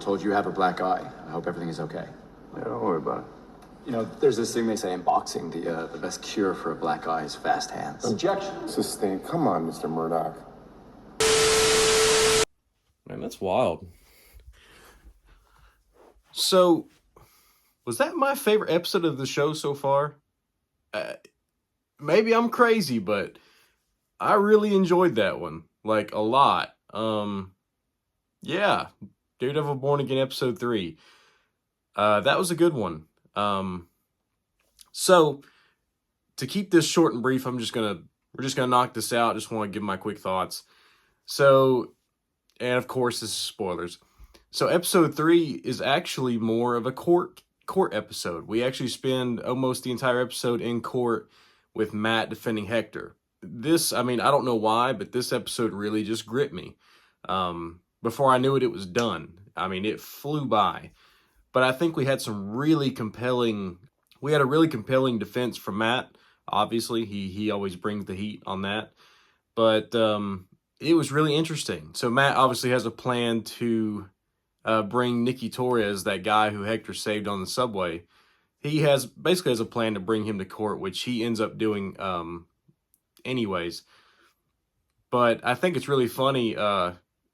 told you have a black eye. I hope everything is okay. Yeah, don't worry about it. You know, there's this thing they say in boxing, the best cure for a black eye is fast hands. Objection. Sustained. Come on, Mr. Murdoch. Man, that's wild. So, was that my favorite episode of the show so far? Maybe I'm crazy, but I really enjoyed that one. Like, a lot. Yeah. Daredevil Born Again episode 3. That was a good one. So, to keep this short and brief, we're just gonna knock this out. Just want to give my quick thoughts. So, and of course, this is spoilers. So, episode 3 is actually more of a court episode. We actually spend almost the entire episode in court with Matt defending Hector. This, I mean, I don't know why, but this episode really just gripped me. Before I knew it, it was done. I mean, it flew by. But I think we had a really compelling defense from Matt. Obviously, he always brings the heat on that. But it was really interesting. So Matt obviously has a plan to bring Nicky Torres, that guy who Hector saved on the subway. He basically has a plan to bring him to court, which he ends up doing anyways. But I think it's really funny.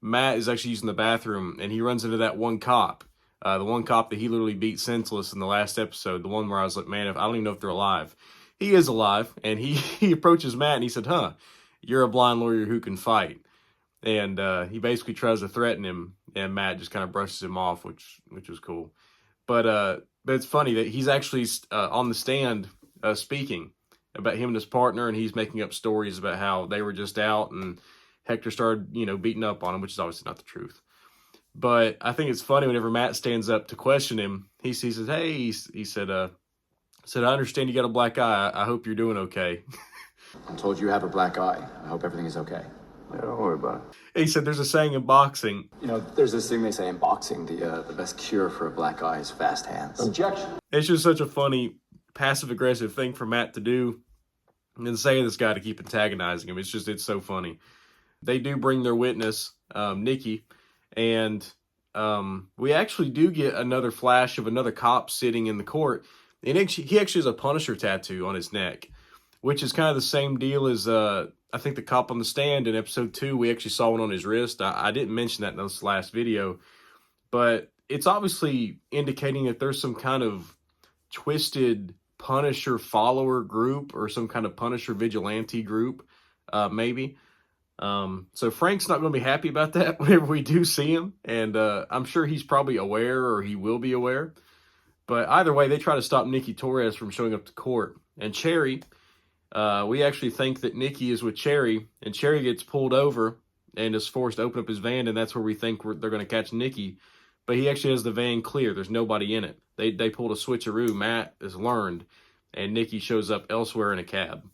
Matt is actually using the bathroom, and he runs into that one cop. The one cop that he literally beat senseless in the last episode. The one where I was like, man, I don't even know if they're alive. He is alive, and he approaches Matt, and he said, you're a blind lawyer who can fight. And he basically tries to threaten him, and Matt just kind of brushes him off, which was cool. But it's funny that he's actually on the stand speaking about him and his partner, and he's making up stories about how they were just out, and Hector started, beating up on him, which is obviously not the truth. But I think it's funny whenever Matt stands up to question him, he says, hey, he said, I understand you got a black eye. I hope you're doing okay. I told you have a black eye. I hope everything is okay. Yeah, don't worry about it. He said there's a saying in boxing. You know, there's this thing they say in boxing, the best cure for a black eye is fast hands. Objection. It's just such a funny, passive-aggressive thing for Matt to do. And then say this guy to keep antagonizing him. It's so funny. They do bring their witness, Nicky, and we actually do get another flash of another cop sitting in the court. And he actually has a Punisher tattoo on his neck, which is kind of the same deal as, I think, the cop on the stand in episode 2. We actually saw one on his wrist. I didn't mention that in this last video, but it's obviously indicating that there's some kind of twisted Punisher follower group or some kind of Punisher vigilante group, maybe. So Frank's not going to be happy about that whenever we do see him. And I'm sure he's probably aware, or he will be aware. But either way, they try to stop Nicky Torres from showing up to court. And Cherry, we actually think that Nicky is with Cherry, and Cherry gets pulled over and is forced to open up his van, and that's where we think they're going to catch Nicky. But he actually has the van clear. There's nobody in it. They pulled a switcheroo. Matt has learned, and Nicky shows up elsewhere in a cab.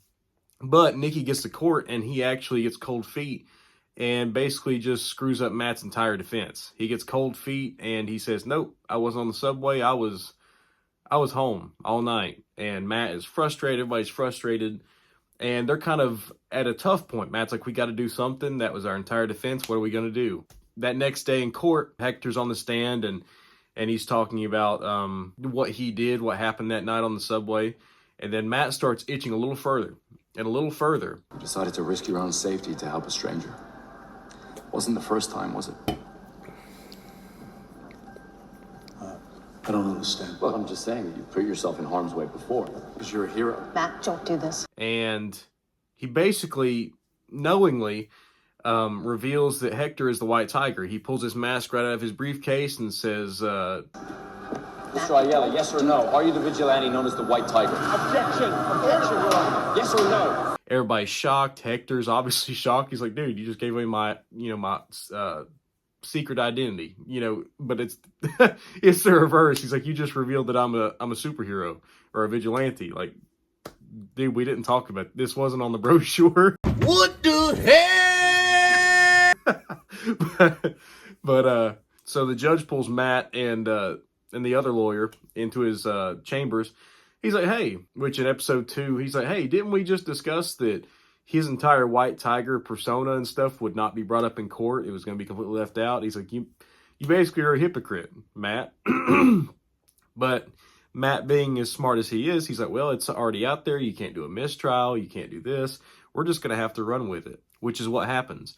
But Nicky gets to court, and he actually gets cold feet and basically just screws up Matt's entire defense. He gets cold feet, and he says, nope, I wasn't on the subway. I was home all night. And Matt is frustrated. Everybody's frustrated. And they're kind of at a tough point. Matt's like, we got to do something. That was our entire defense. What are we going to do? That next day in court, Hector's on the stand, and he's talking about what he did, what happened that night on the subway. And then Matt starts itching a little further and a little further. You decided to risk your own safety to help a stranger. Wasn't the first time, was it? I don't understand. Well, I'm just saying that you put yourself in harm's way before, because you're a hero. Matt, don't do this. And he basically, knowingly, reveals that Hector is the White Tiger. He pulls his mask right out of his briefcase and says, Mr. Ayala, yes or no? Are you the vigilante known as the White Tiger? Objection. Objection, Your Honor. Yes or no? everybody's shocked. Hector's obviously shocked. He's like, dude, you just gave away my, my secret identity, but it's, it's the reverse. He's like, you just revealed that I'm a superhero or a vigilante. Like, dude, we didn't talk about this. Wasn't on the brochure. What the hell? but so the judge pulls Matt and the other lawyer into his chambers. He's like, hey, which in episode 2, he's like, hey, didn't we just discuss that his entire White Tiger persona and stuff would not be brought up in court? It was going to be completely left out. He's like, you you basically are a hypocrite, Matt. But Matt, being as smart as he is, he's like, well, it's already out there. You can't do a mistrial. You can't do this. We're just going to have to run with it, which is what happens.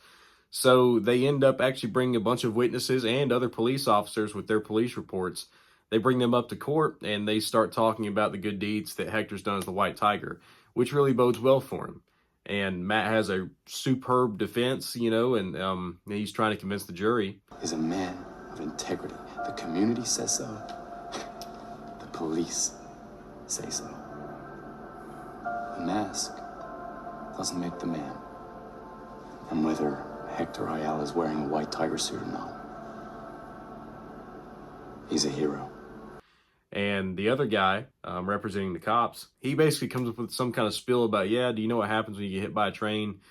So they end up actually bringing a bunch of witnesses and other police officers with their police reports. They bring them up to court, and they start talking about the good deeds that Hector's done as the White Tiger, which really bodes well for him. And Matt has a superb defense, and he's trying to convince the jury. He's a man of integrity. The community says so. The police say so. The mask doesn't make the man. And whether Hector Ayala is wearing a white tiger suit or not, he's a hero. And the other guy, representing the cops, he basically comes up with some kind of spill about, yeah, do you know what happens when you get hit by a train?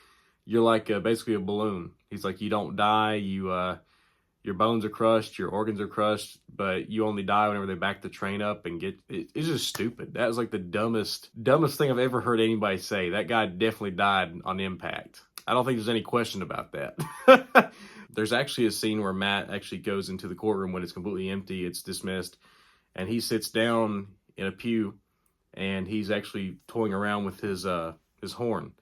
You're like basically a balloon. He's like, you don't die, your bones are crushed, your organs are crushed, but you only die whenever they back the train up and get it. It's just stupid. That was like the dumbest thing I've ever heard anybody say. That guy definitely died on impact. I don't think there's any question about that. There's actually a scene where Matt actually goes into the courtroom when it's completely empty, it's dismissed, and he sits down in a pew, and he's actually toying around with his horn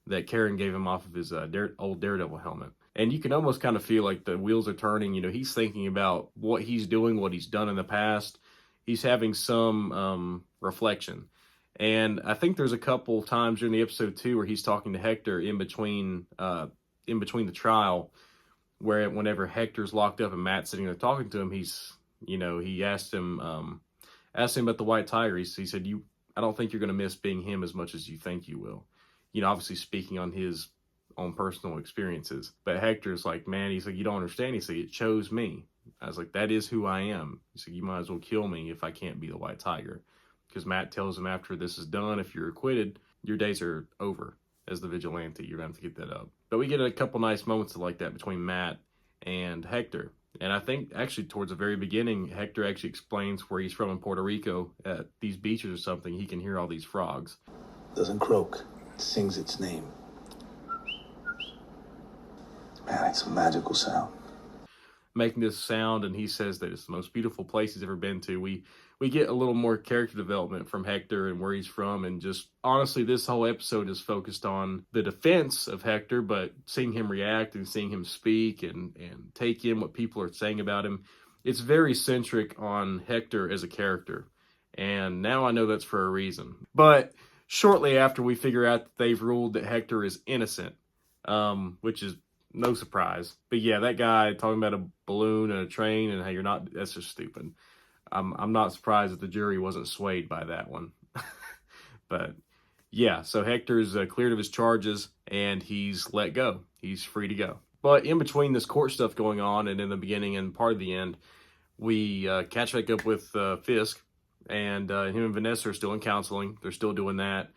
that Karen gave him off of his old Daredevil helmet. And you can almost kind of feel like the wheels are turning. He's thinking about what he's doing, what he's done in the past. He's having some reflection. And I think there's a couple times during the episode too where he's talking to Hector in between the trial, where whenever Hector's locked up and Matt's sitting there talking to him, he asked him about the White Tiger. He said, I don't think you're going to miss being him as much as you think you will. Obviously speaking on his own personal experiences. But Hector's like, man, he's like, you don't understand. He's like, it chose me. I was like, that is who I am. He's like, you might as well kill me if I can't be the White Tiger. Because Matt tells him after this is done, if you're acquitted, your days are over as the vigilante. You're going to have to get that up. But we get a couple nice moments like that between Matt and Hector. And I think actually towards the very beginning, Hector actually explains where he's from in Puerto Rico at these beaches or something. He can hear all these frogs. Doesn't croak. It sings its name. Man, it's a magical sound. Making this sound, and he says that it's the most beautiful place he's ever been to. We get a little more character development from Hector and where he's from, and just honestly, this whole episode is focused on the defense of Hector, but seeing him react and seeing him speak and take in what people are saying about him, it's very centric on Hector as a character. And now I know that's for a reason. But shortly after, we figure out that they've ruled that Hector is innocent, which is no surprise. But yeah, that guy talking about a balloon and a train and how that's just stupid. I'm not surprised that the jury wasn't swayed by that one. But yeah, so Hector's cleared of his charges and he's let go. He's free to go. But in between this court stuff going on and in the beginning and part of the end, we catch back up with Fisk, and him and Vanessa are still in counseling. They're still doing that.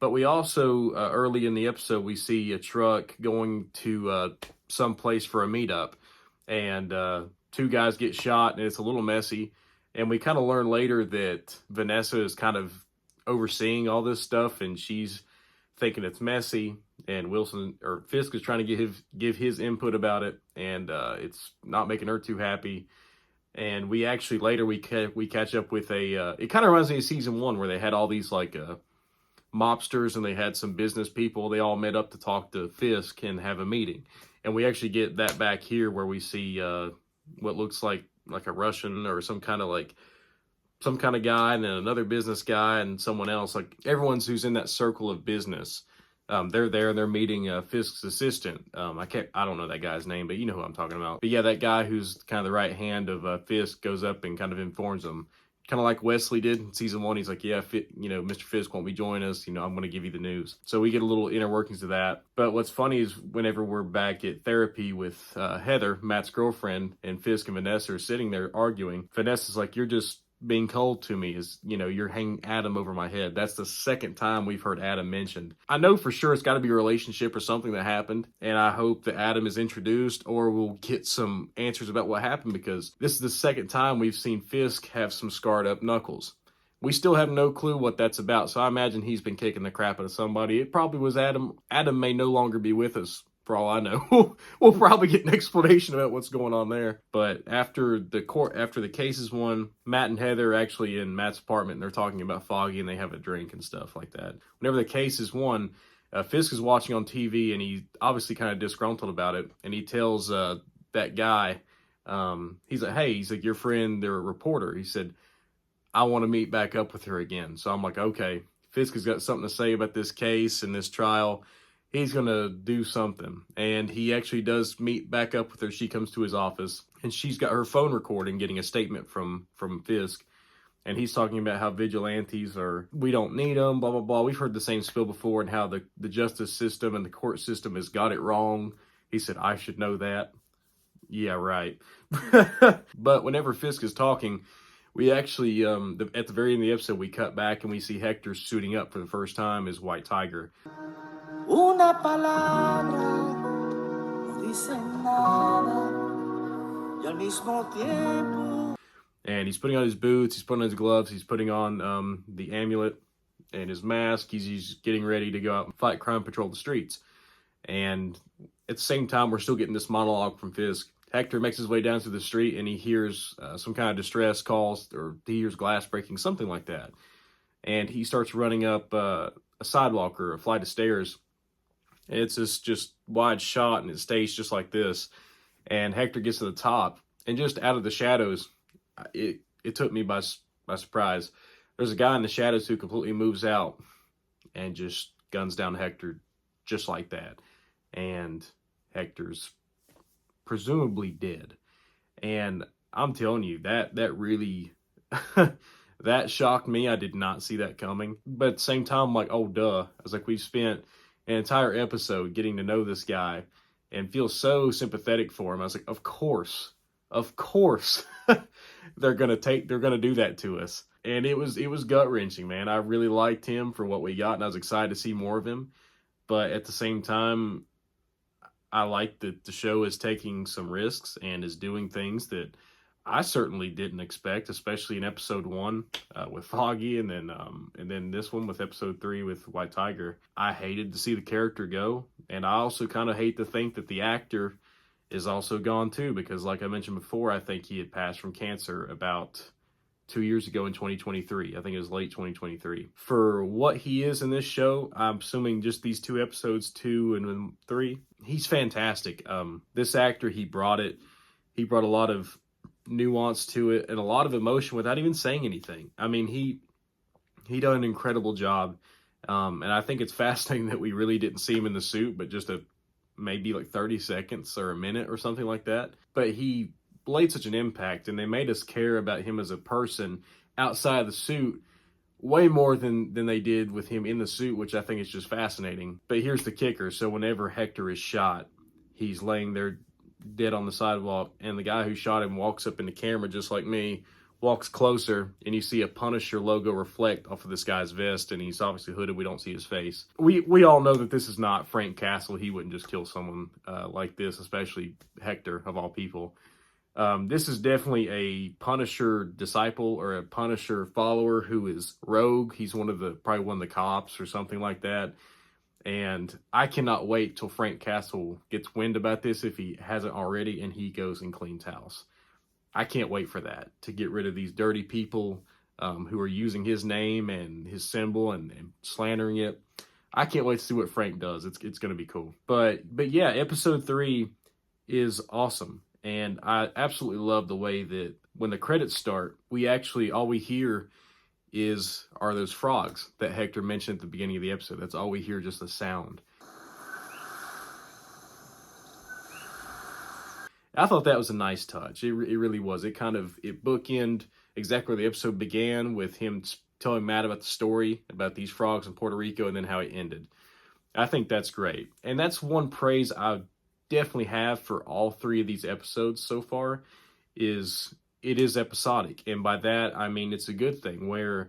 But we also, early in the episode, we see a truck going to some place for a meetup. And two guys get shot, and it's a little messy. And we kind of learn later that Vanessa is kind of overseeing all this stuff, and she's thinking it's messy. And Fisk is trying to give his input about it, and it's not making her too happy. And we actually later we catch up with it kind of reminds me of season 1 where they had all these like mobsters, and they had some business people. They all met up to talk to Fisk and have a meeting. And we actually get that back here where we see what looks like a Russian or some kind of guy, and then another business guy and someone else. Like everyone's who's in that circle of business. They're there and they're meeting Fisk's assistant. I don't know that guy's name, but you know who I'm talking about. But yeah, that guy who's kind of the right hand of Fisk goes up and kind of informs them. Kind of like Wesley did in season 1. He's like, yeah, Mr. Fisk won't be joining us. I'm going to give you the news. So we get a little inner workings of that. But what's funny is whenever we're back at therapy with Heather, Matt's girlfriend, and Fisk and Vanessa are sitting there arguing, Vanessa's like, you're just being cold to me. You're hanging Adam over my head. That's the second time we've heard Adam mentioned. I know for sure it's got to be a relationship or something that happened, and I hope that Adam is introduced or we'll get some answers about what happened, because this is the second time we've seen Fisk have some scarred up knuckles. We still have no clue what that's about, so I imagine he's been kicking the crap out of somebody. It probably was Adam. Adam may no longer be with us For all I know, we'll probably get an explanation about what's going on there. But after the case is won, Matt and Heather are actually in Matt's apartment, and they're talking about Foggy, and they have a drink and stuff like that. Whenever the case is won, Fisk is watching on TV, and he's obviously kind of disgruntled about it. And he tells that guy, he's like, "Hey," he's like, "Your friend, they're a reporter." He said, "I want to meet back up with her again." So I'm like, okay, Fisk has got something to say about this case and this trial. He's going to do something. And he actually does meet back up with her. She comes to his office, and she's got her phone recording, getting a statement from Fisk. And he's talking about how vigilantes we don't need them, blah, blah, blah. We've heard the same spiel before, and how the justice system and the court system has got it wrong. He said, "I should know that." Yeah, right. But whenever Fisk is talking, we actually, at the very end of the episode, we cut back and we see Hector suiting up for the first time as White Tiger. Una palabra no dice nada y al mismo tiempo. And he's putting on his boots, he's putting on his gloves, he's putting on the amulet and his mask. He's getting ready to go out and fight crime, patrol the streets. And at the same time, we're still getting this monologue from Fisk. Hector makes his way down to the street, and he hears some kind of distress calls, or he hears glass breaking, something like that. And he starts running up a sidewalk or a flight of stairs. It's this just wide shot, and it stays just like this. And Hector gets to the top, and just out of the shadows, it took me by surprise. There's a guy in the shadows who completely moves out and just guns down Hector just like that. And Hector's presumably dead. And I'm telling you, that really that shocked me. I did not see that coming. But at the same time, I'm like, oh duh. I was like, we've spent an entire episode getting to know this guy and feel so sympathetic for him. I was like, of course they're gonna do that to us. And it was gut wrenching, man. I really liked him for what we got, and I was excited to see more of him. But at the same time, I like that the show is taking some risks and is doing things that I certainly didn't expect, especially in episode 1 with Foggy, and then this one with episode 3 with White Tiger. I hated to see the character go, and I also kind of hate to think that the actor is also gone too, because like I mentioned before, I think he had passed from cancer about 2 years ago in 2023. I think it was late 2023. For what he is in this show, I'm assuming just these 2 episodes, 2 and 3, he's fantastic. This actor, he brought a lot of nuance to it and a lot of emotion without even saying anything. I mean, he done an incredible job. And I think it's fascinating that we really didn't see him in the suit, but just maybe like 30 seconds or a minute or something like that. But he laid such an impact, and they made us care about him as a person outside of the suit way more than they did with him in the suit, which I think is just fascinating. But here's the kicker. So whenever Hector is shot, he's laying there dead on the sidewalk, and the guy who shot him walks up in the camera just like me, walks closer, and you see a Punisher logo reflect off of this guy's vest, and he's obviously hooded. We don't see his face. We all know that this is not Frank Castle. He wouldn't just kill someone like this, especially Hector, of all people. This is definitely a Punisher disciple or a Punisher follower who is rogue. He's probably one of the cops or something like that. And I cannot wait till Frank Castle gets wind about this, if he hasn't already, and he goes and cleans house. I can't wait for that, to get rid of these dirty people who are using his name and his symbol and slandering it. I can't wait to see what Frank does. It's going to be cool. But yeah, episode 3 is awesome. And I absolutely love the way that when the credits start, all we hear are those frogs that Hector mentioned at the beginning of the episode. That's all we hear, just the sound. I thought that was a nice touch. It really was. It bookended exactly where the episode began, with him telling Matt about the story about these frogs in Puerto Rico, and then how it ended. I think that's great. And that's one praise I definitely have for all 3 of these episodes so far, is it is episodic. And by that, I mean it's a good thing, where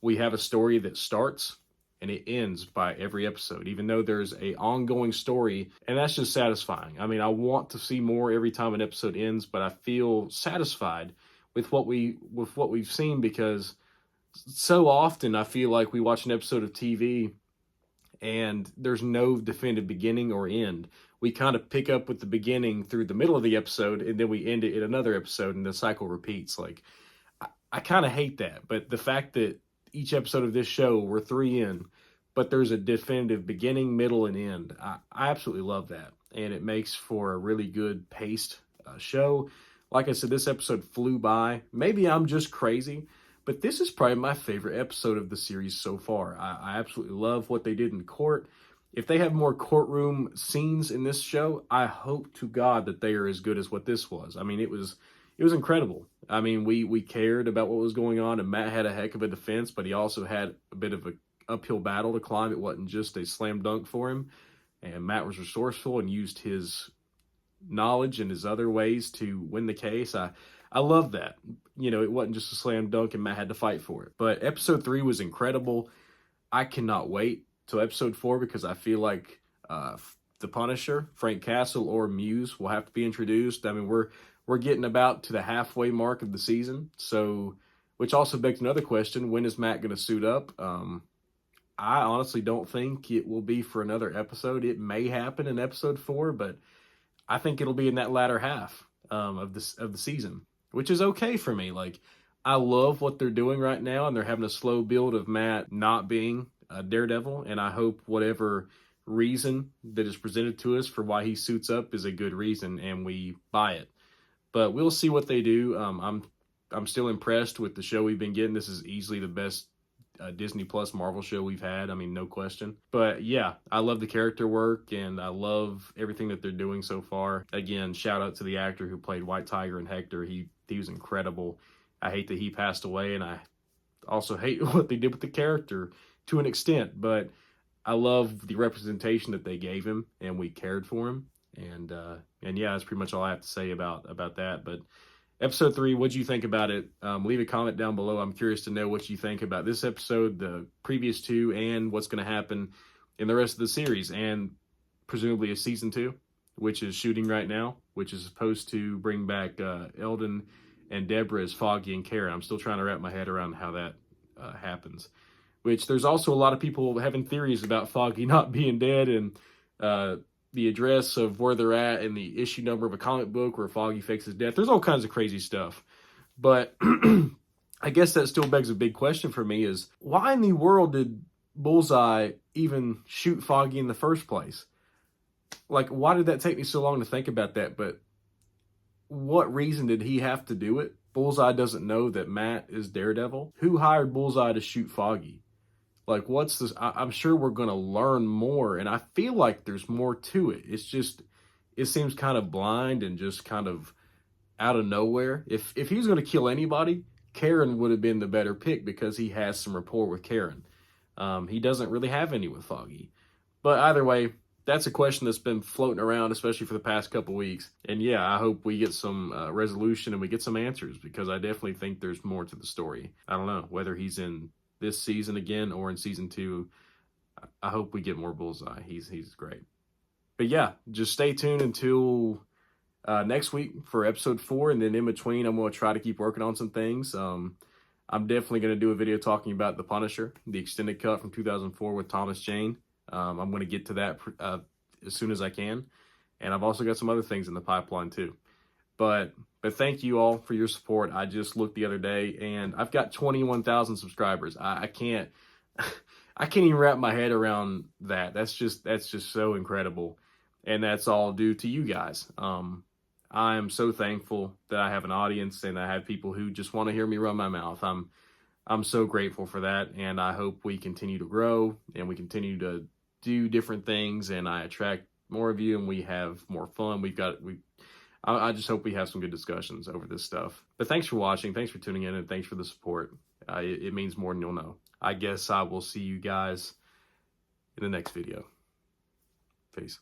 we have a story that starts and it ends by every episode, even though there's a ongoing story, and that's just satisfying. I mean, I want to see more every time an episode ends, but I feel satisfied with what we've seen, because so often I feel like we watch an episode of TV and there's no definitive beginning or end. we kind of pick up with the beginning through the middle of the episode, and then we end it in another episode, and the cycle repeats. Like, I kind of hate that, but the fact that each episode of this show, we're 3 in, but there's a definitive beginning, middle, and end. I absolutely love that, and it makes for a really good paced show. Like I said, this episode flew by. Maybe I'm just crazy, but this is probably my favorite episode of the series so far. I absolutely love what they did in court. If they have more courtroom scenes in this show, I hope to God that they are as good as what this was. I mean, it was incredible. I mean, we cared about what was going on, and Matt had a heck of a defense, but he also had a bit of an uphill battle to climb. It wasn't just a slam dunk for him, and Matt was resourceful and used his knowledge and his other ways to win the case. I love that. You know, it wasn't just a slam dunk and Matt had to fight for it. But episode 3 was incredible. I cannot wait till episode 4 because I feel like the Punisher, Frank Castle, or Muse will have to be introduced. I mean, we're getting about to the halfway mark of the season, so, which also begs another question: when is Matt going to suit up? I honestly don't think it will be for another episode. It may happen in episode 4, but I think it'll be in that latter half of the season, which is okay for me. Like, I love what they're doing right now, and they're having a slow build of Matt not being a Daredevil, and I hope whatever reason that is presented to us for why he suits up is a good reason, and we buy it. But we'll see what they do. I'm still impressed with the show we've been getting. This is easily the best Disney Plus Marvel show we've had. I mean, no question. But yeah, I love the character work, and I love everything that they're doing so far. Again, shout out to the actor who played White Tiger and Hector. He was incredible. I hate that he passed away, and I also hate what they did with the character to an extent, but I love the representation that they gave him, and we cared for him. And yeah, that's pretty much all I have to say about that. But episode 3, what'd you think about it? Leave a comment down below. I'm curious to know what you think about this episode, the previous 2, and what's going to happen in the rest of the series, and presumably a season 2, which is shooting right now, which is supposed to bring back Eldon and Deborah as Foggy and Karen. I'm still trying to wrap my head around how that happens. Which there's also a lot of people having theories about Foggy not being dead, and the address of where they're at and the issue number of a comic book where Foggy fakes his death. There's all kinds of crazy stuff. But I guess that still begs a big question for me is, why in the world did Bullseye even shoot Foggy in the first place? Like, why did that take me so long to think about that? But what reason did he have to do it? Bullseye doesn't know that Matt is Daredevil. Who hired Bullseye to shoot Foggy? Like, what's this? I'm sure we're going to learn more, and I feel like there's more to it. It's just, it seems kind of blind and just kind of out of nowhere. If he was going to kill anybody, Karen would have been the better pick because he has some rapport with Karen. He doesn't really have any with Foggy. But either way, that's a question that's been floating around, especially for the past couple weeks. And yeah, I hope we get some resolution and we get some answers, because I definitely think there's more to the story. I don't know whether he's in this season again or in season 2. I hope we get more Bullseye. He's great. But yeah, just stay tuned until next week for episode 4, and then in between I'm going to try to keep working on some things. I'm definitely going to do a video talking about The Punisher, the extended cut from 2004 with Thomas Jane. I'm going to get to that as soon as I can, and I've also got some other things in the pipeline too. But thank you all for your support. I just looked the other day, and I've got 21,000 subscribers. I can't even wrap my head around that. That's just so incredible, and that's all due to you guys. I am so thankful that I have an audience, and I have people who just want to hear me run my mouth. I'm so grateful for that, and I hope we continue to grow and we continue to do different things, and I attract more of you, and we have more fun. I just hope we have some good discussions over this stuff. But thanks for watching. Thanks for tuning in, and thanks for the support. It means more than you'll know. I guess I will see you guys in the next video. Peace.